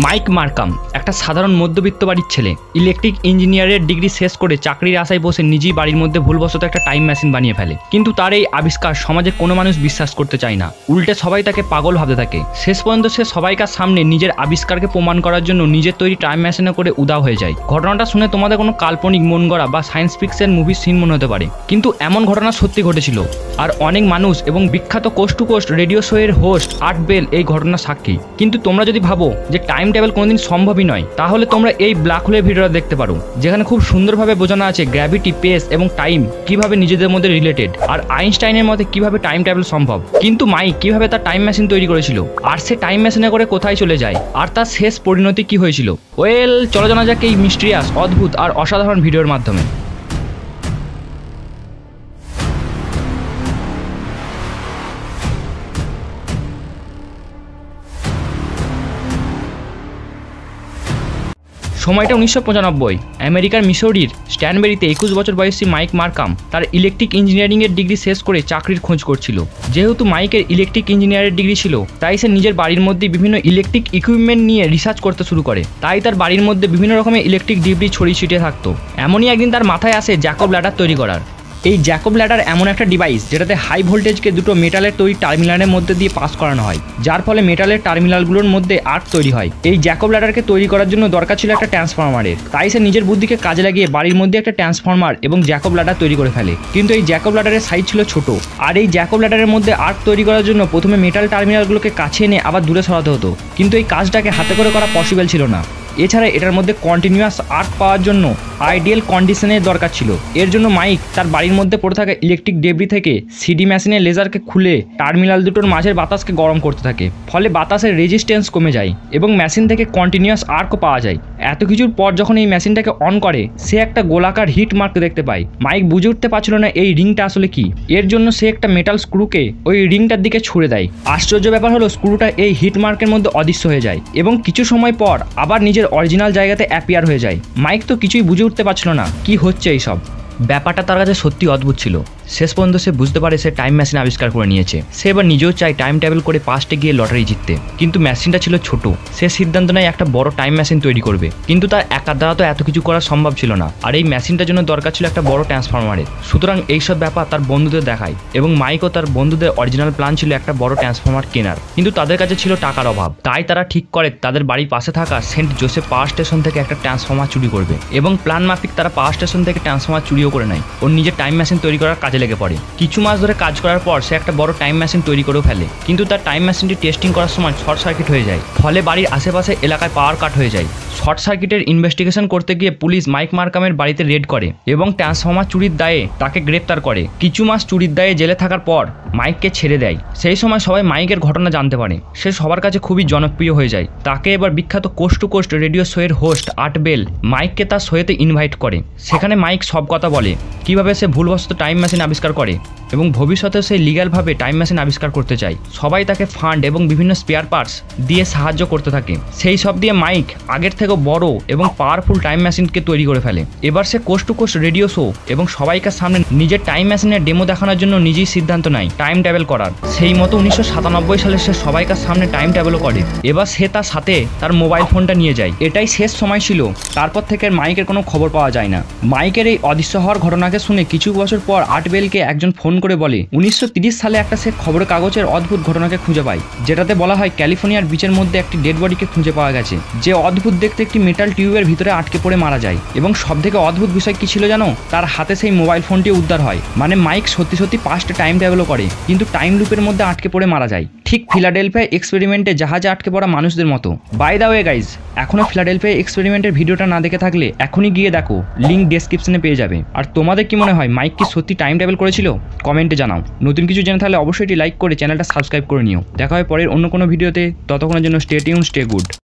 Mic Markram একটা সাধারণ মধ্যবিত্ত বাড়ির ছেলে। ইলেকট্রিক ইঞ্জিনিয়ারের ডিগ্রি শেষ করে চাকরির আশায় বসে নিজেই বাড়ির মধ্যে ভুলবশত একটা টাইম মেশিন বানিয়ে ফেলে। কিন্তু তার এই আবিষ্কার সমাজে কোনো মানুষ বিশ্বাস করতে চায় না, উল্টে সবাই তাকে পাগল ভাবতে থাকে। শেষ পর্যন্ত সে সবাইকার সামনে নিজের আবিষ্কারকে প্রমাণ করার জন্য নিজের তৈরি টাইম মেশিনে করে উধাও হয়ে যায়। ঘটনাটা শুনে তোমাদের কোনো কাল্পনিক মন গড়া বা সায়েন্স ফিকশন মুভির সিন মনে হতে পারে, কিন্তু এমন ঘটনা সত্যি ঘটেছিল। আর অনেক মানুষ এবং বিখ্যাত coast to coast radio show এর হোস্ট আর্ট বেল এই ঘটনার সাক্ষী। কিন্তু তোমরা যদি ভাবো যে টাইম ট্রাভেল কোনোদিন সম্ভবই নয়, তাহলে তোমরা এই ব্ল্যাক হোলের ভিডিওটা দেখতে পারো, যেখানে খুব সুন্দরভাবে বোঝানো আছে গ্র্যাভিটি, স্পেস এবং টাইম কিভাবে নিজেদের মধ্যে রিলেটেড, আর আইনস্টাইনের মতে কিভাবে টাইম ট্রাভেল সম্ভব, কিন্তু মাইক কিভাবে তার টাইম মেশিন তৈরি করেছিল, আর সে টাইম মেশিনে করে কোথায় চলে যায়, আর তার শেষ পরিণতি কি হয়েছিল। চলো জানা যাক এই মিস্ট্রিয়াস, অদ্ভুত আর অসাধারণ ভিডিওর মাধ্যমে। সময়টা 1995। আমেরিকার মিসৌরির স্ট্যানবেরিতে 21 বছর বয়সী মাইক মার্কাম তার ইলেকট্রিক ইঞ্জিনিয়ারিংয়ের ডিগ্রি শেষ করে চাকরির খোঁজ করছিল। যেহেতু মাইকের ইলেকট্রিক ইঞ্জিনিয়ারের ডিগ্রি ছিল, তাই সে নিজের বাড়ির মধ্যে বিভিন্ন ইলেকট্রিক ইকুইপমেন্ট নিয়ে রিসার্চ করতে শুরু করে। তাই তার বাড়ির মধ্যে বিভিন্ন রকমের ইলেকট্রিক ডিব্রি ছড়িয়ে ছিটিয়ে থাকতো। এমনই একদিন তার মাথায় আসে জ্যাকব ল্যাডার তৈরি করার। এই জ্যাকব ল্যাডার এমন একটা ডিভাইস যেটাতে হাই ভোল্টেজকে দুটো মেটালের তৈরি টার্মিনালের মধ্যে দিয়ে পাস করানো হয়, যার ফলে মেটালের টার্মিনালগুলোর মধ্যে আর্ক তৈরি হয়। এই জ্যাকব ল্যাডারকে তৈরি করার জন্য দরকার ছিল একটা ট্রান্সফরমারের। তাই সে নিজের বুদ্ধিকে কাজে লাগিয়ে বাড়ির মধ্যে একটা ট্রান্সফরমার এবং জ্যাকব ল্যাডার তৈরি করে ফেলে। কিন্তু এই জ্যাকব ল্যাডারের সাইজ ছিল ছোট, আর এই জ্যাকব ল্যাডারের মধ্যে আর্ক তৈরি করার জন্য প্রথমে মেটাল টার্মিনালগুলোকে কাছে এনে আবার দূরে সরাতে হতো। কিন্তু এই কাজটাকে হাতে করে করা পসিবল ছিল না। এছাড়া এটার মধ্যে কন্টিনিউয়াস আর্ক পাওয়ার জন্য আইডিয়াল কন্ডিশনের দরকার ছিল। এর জন্য মাইক তার বাড়ির মধ্যে পড়ে থাকা ইলেকট্রিক ডেব্রি থেকে সিডি মেশিনের লেজারকে খুলে টার্মিনাল দুটোর মাঝের বাতাসকে গরম করতে থাকে। ফলে বাতাসের রেজিস্ট্যান্স কমে যায় এবং মেশিন থেকে কন্টিনিউয়াস আর্কও পাওয়া যায়। এত কিছুর পর যখন এই মেশিনটাকে অন করে, সে একটা গোলাকার হিট মার্ক দেখতে পায়। মাইক বুঝে উঠতে পারছিল না এই রিংটা আসলে কি। এর জন্য সে একটা মেটাল স্ক্রুকে ওই রিংটার দিকে ছুড়ে দেয়। আশ্চর্য ব্যাপার হলো, স্ক্রুটা এই হিট মার্কের মধ্যে অদৃশ্য হয়ে যায় এবং কিছু সময় পর আবার নিজের অরিজিনাল জায়গাতে অ্যাপিয়ার হয়ে যায়। মাইক তো কিছুই বুঝে উঠতে পারছিল না কি হচ্ছে এইসব। ব্যাপারটা তার কাছে সত্যি অদ্ভুত ছিল। শেষ পর্যন্ত সে বুঝতে পারে সে টাইম মেশিন আবিষ্কার করে নিয়েছে। সে এবার নিজেও চায় টাইম ট্রাভেল করে পাস্টে গিয়ে লটারি জিততে, কিন্তু মেশিনটা ছিল ছোট। সে সিদ্ধান্ত নেয় একটা বড় টাইম মেশিন তৈরি করবে, কিন্তু তার একার দ্বারা তো এত কিছু করা সম্ভব ছিল না, আর এই মেশিনটার জন্য দরকার ছিল একটা বড় ট্রান্সফরমারের। সুতরাং এইসব ব্যাপার তার বন্ধুদের দেখায় এবং মাইকও তার বন্ধুদের অরিজিনাল প্ল্যান ছিল একটা বড় ট্রান্সফরমার কেনার, কিন্তু তাদের কাছে ছিল টাকার অভাব। তাই তারা ঠিক করে তাদের বাড়ির পাশে থাকা সেন্ট জোসেফ পাওয়ার স্টেশন থেকে একটা ট্রান্সফরমার চুরি করবে এবং প্ল্যান মাফিক তারা পাওয়ার স্টেশন থেকে ট্রান্সফরমার চুরিও করে নেয়। ওর নিজের টাইম মেশিন তৈরি করার কাজে লেগে পড়ে। কিছু মাস ধরে কাজ করার পর সে একটা বড় টাইম মেশিন তৈরি করেও ফেলে, কিন্তু তার টাইম মেশিনটি টেস্টিং করার সময় শর্ট সার্কিট হয়ে যায়। ফলে বাড়ির আশেপাশে এলাকায় পাওয়ার কাট হয়ে যায়। শর্ট সার্কিটের ইনভেস্টিগেশন করতে গিয়ে পুলিশ মাইক মার্কামের বাড়িতে রেড করে এবং ট্রান্সফরমার চুরির দায়ে তাকে গ্রেপ্তার করে। কিছু মাস চুরির দায়ে জেলে থাকার পর মাইককে ছেড়ে দেয়। সেই সময় সবাই মাইকের ঘটনা জানতে পারে। সে সবার কাছে খুবই জনপ্রিয় হয়ে যায়। তাকে এবার বিখ্যাত coast to coast radio show এর হোস্ট আর্ট বেল মাইককে তার শোয়েতে ইনভাইট করে। সেখানে মাইক সব কথা বলে, কিভাবে সে ভুলবশত টাইম মেশিন আবিষ্কার করে এবং ভবিষ্যতে সে লিগ্যালভাবে টাইম মেশিন আবিষ্কার করতে চায়। সবাই তাকে ফান্ড এবং বিভিন্ন স্পেয়ার পার্টস দিয়ে সাহায্য করতে থাকে। সেই সব দিয়ে মাইক আগের থেকেও বড় এবং পাওয়ারফুল টাইম মেশিনকে তৈরি করে ফেলে। এবার সে coast to coast radio show এবং সবাইকার সামনে নিজের টাইম মেশিনের ডেমো দেখানোর জন্য নিজেই সিদ্ধান্ত নেয় টাইম ট্রাভেল করার। সেই মতো 1997 সালে সে সবাইকার সামনে টাইম ট্রাভেলও করে। এবার সে তার সাথে তার মোবাইল ফোনটা নিয়ে যায়। এটাই শেষ সময় ছিল। তারপর থেকে মাইকের কোনো খবর পাওয়া যায় না। মাইকের এই অদৃশ্য হওয়ার ঘটনাকে শুনে কিছু বছর পর আর্ট বেলকে একজন ফোন করে বলে 1930 সালে একটা সে খবরের কাগজের অদ্ভুত ঘটনাকে খুঁজে পায়, যেটাতে বলা হয় ক্যালিফোর্নিয়ার বিচের মধ্যে একটি ডেড বডিকে খুঁজে পাওয়া গেছে, যে অদ্ভুত দেখতে একটি মেটাল টিউবের ভিতরে আটকে পড়ে মারা যায়। এবং সব থেকে অদ্ভুত বিষয় কি ছিল জানো? তার হাতে সেই মোবাইল ফোনটি উদ্ধার হয়। মানে মাইক সত্যি সত্যি পাস্টে টাইম ট্রাভেলও করে, কিন্তু টাইম লুপের মধ্যে আটকে পড়ে মারা যায়, ঠিক ফিলাডেলফিয়া এক্সপেরিমেন্টে জাহাজে আটকে পড়া মানুষদের মতো। বাই দ্য ওয়ে গাইজ, এখনো ফিলাডেলফিয়া এক্সপেরিমেন্টের ভিডিওটা না দেখে থাকলে এখনই গিয়ে দেখো, লিঙ্ক ডেসক্রিপশনে পেয়ে যাবে। আর তোমাদের কি মনে হয় মাইক কি সত্যি টাইম ট্রাভেল করেছিল? কমেন্টে জানাও। নতুন কিছু জেনে থাকলে অবশ্যই এটি লাইক করে চ্যানেলটা সাবস্ক্রাইব করে নিও। দেখা হয় পরের অন্য কোনো ভিডিওতে। ততক্ষণের জন্য স্টে টিউন, স্টে গুড।